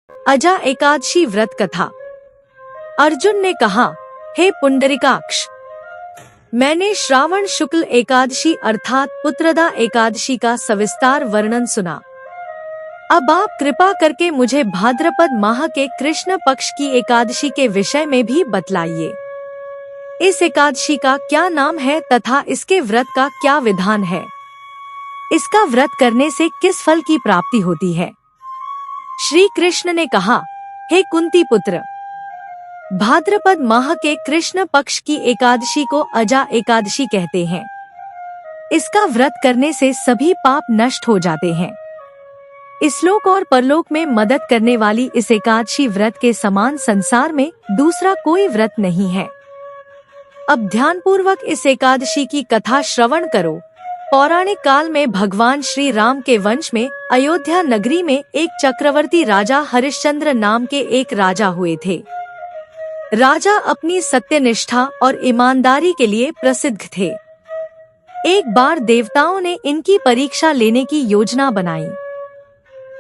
अजा एकादशी व्रत कथा। अर्जुन ने कहा, हे पुंडरीकाक्ष, मैंने श्रावण शुक्ल एकादशी अर्थात पुत्रदा एकादशी का सविस्तार वर्णन सुना। अब आप कृपा करके मुझे भाद्रपद माह के कृष्ण पक्ष की एकादशी के विषय में भी बतलाइए। इस एकादशी का क्या नाम है तथा इसके व्रत का क्या विधान है? इसका व्रत करने से किस फल की प्राप्ति होती है? श्री कृष्ण ने कहा, हे कुंती पुत्र, भाद्रपद माह के कृष्ण पक्ष की एकादशी को अजा एकादशी कहते हैं। इसका व्रत करने से सभी पाप नष्ट हो जाते हैं। इस लोक और परलोक में मदद करने वाली इस एकादशी व्रत के समान संसार में दूसरा कोई व्रत नहीं है। अब ध्यानपूर्वक इस एकादशी की कथा श्रवण करो। पौराणिक काल में भगवान श्री राम के वंश में अयोध्या नगरी में एक चक्रवर्ती राजा हरिश्चंद्र नाम के एक राजा हुए थे। राजा अपनी सत्यनिष्ठा और ईमानदारी के लिए प्रसिद्ध थे। एक बार देवताओं ने इनकी परीक्षा लेने की योजना बनाई।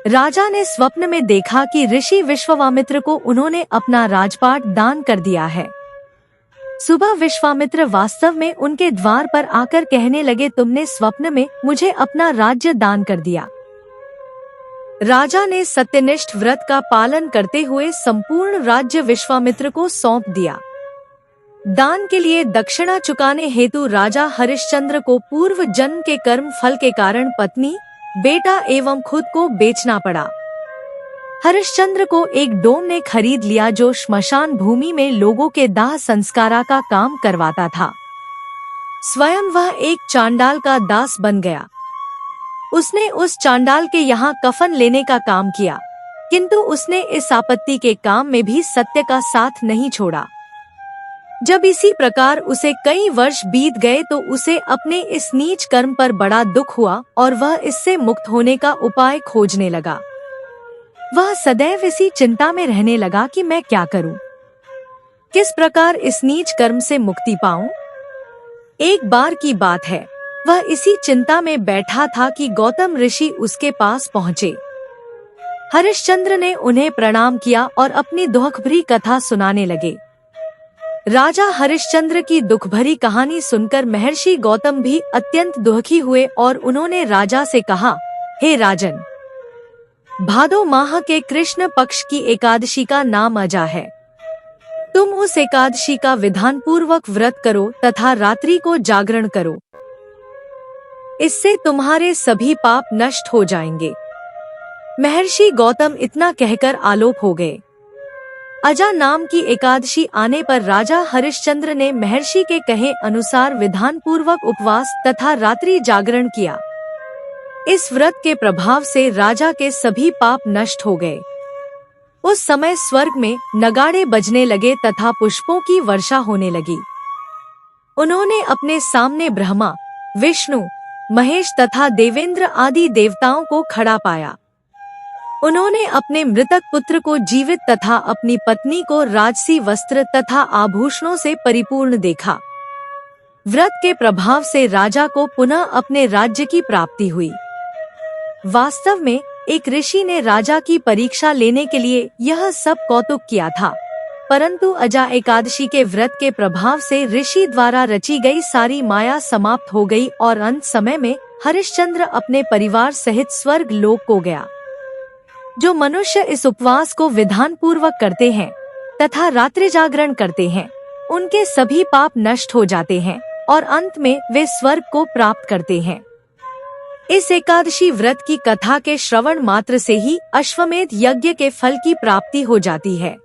राजा ने स्वप्न में देखा कि ऋषि विश्वामित्र को उन्होंने अपना राजपाट दान कर दिया है। सुबह विश्वामित्र वास्तव में उनके द्वार पर आकर कहने लगे, तुमने स्वप्न में मुझे अपना राज्य दान कर दिया। राजा ने सत्यनिष्ठ व्रत का पालन करते हुए संपूर्ण राज्य विश्वामित्र को सौंप दिया। दान के लिए दक्षिणा चुकाने हेतु राजा हरिश्चंद्र को पूर्व जन्म के कर्म फल के कारण पत्नी, बेटा एवं खुद को बेचना पड़ा। हरिश्चंद्र को एक डोम ने खरीद लिया जो श्मशान भूमि में लोगों के दाह संस्कारा का काम करवाता था। स्वयं वह एक चांडाल का दास बन गया। उसने उस चांडाल के यहाँ कफन लेने का काम किया, किंतु उसने इस आपत्ति के काम में भी सत्य का साथ नहीं छोड़ा। जब इसी प्रकार उसे कई वर्ष बीत गए तो उसे अपने इस नीच कर्म पर बड़ा दुख हुआ और वह इससे मुक्त होने का उपाय खोजने लगा। वह सदैव इसी चिंता में रहने लगा कि मैं क्या करूं? किस प्रकार इस नीच कर्म से मुक्ति पाऊं? एक बार की बात है, वह इसी चिंता में बैठा था कि गौतम ऋषि उसके पास पहुँचे। हरिश्चंद्र ने उन्हें प्रणाम किया और अपनी दुखभरी कथा सुनाने लगे। राजा हरिश्चंद्र की दुखभरी कहानी सुनकर महर्षि गौतम भी अत्यंत दुखी हुए और उन्होंने राजा से कहा, हे राजन, भादो माह के कृष्ण पक्ष की एकादशी का नाम अजा है। तुम उस एकादशी का विधान पूर्वक व्रत करो तथा रात्रि को जागरण करो। इससे तुम्हारे सभी पाप नष्ट हो जाएंगे। महर्षि गौतम इतना कहकर आलोप हो गए। अजा नाम की एकादशी आने पर राजा हरिश्चंद्र ने महर्षि के कहे अनुसार विधान पूर्वक उपवास तथा रात्रि जागरण किया। इस व्रत के प्रभाव से राजा के सभी पाप नष्ट हो गए। उस समय स्वर्ग में नगाड़े बजने लगे तथा पुष्पों की वर्षा होने लगी। उन्होंने अपने सामने ब्रह्मा, विष्णु, महेश तथा देवेंद्र आदि देवताओं को खड़ा पाया। उन्होंने अपने मृतक पुत्र को जीवित तथा अपनी पत्नी को राजसी वस्त्र तथा आभूषणों से परिपूर्ण देखा। व्रत के प्रभाव से राजा को पुनः अपने राज्य की प्राप्ति हुई। वास्तव में एक ऋषि ने राजा की परीक्षा लेने के लिए यह सब कौतुक किया था, परंतु अजा एकादशी के व्रत के प्रभाव से ऋषि द्वारा रची गई सारी माया समाप्त हो गई और अंत समय में हरिश्चंद्र अपने परिवार सहित स्वर्ग लोक को गया। जो मनुष्य इस उपवास को विधान पूर्वक करते हैं तथा रात्रि जागरण करते हैं, उनके सभी पाप नष्ट हो जाते हैं और अंत में वे स्वर्ग को प्राप्त करते हैं। इस एकादशी व्रत की कथा के श्रवण मात्र से ही अश्वमेध यज्ञ के फल की प्राप्ति हो जाती है।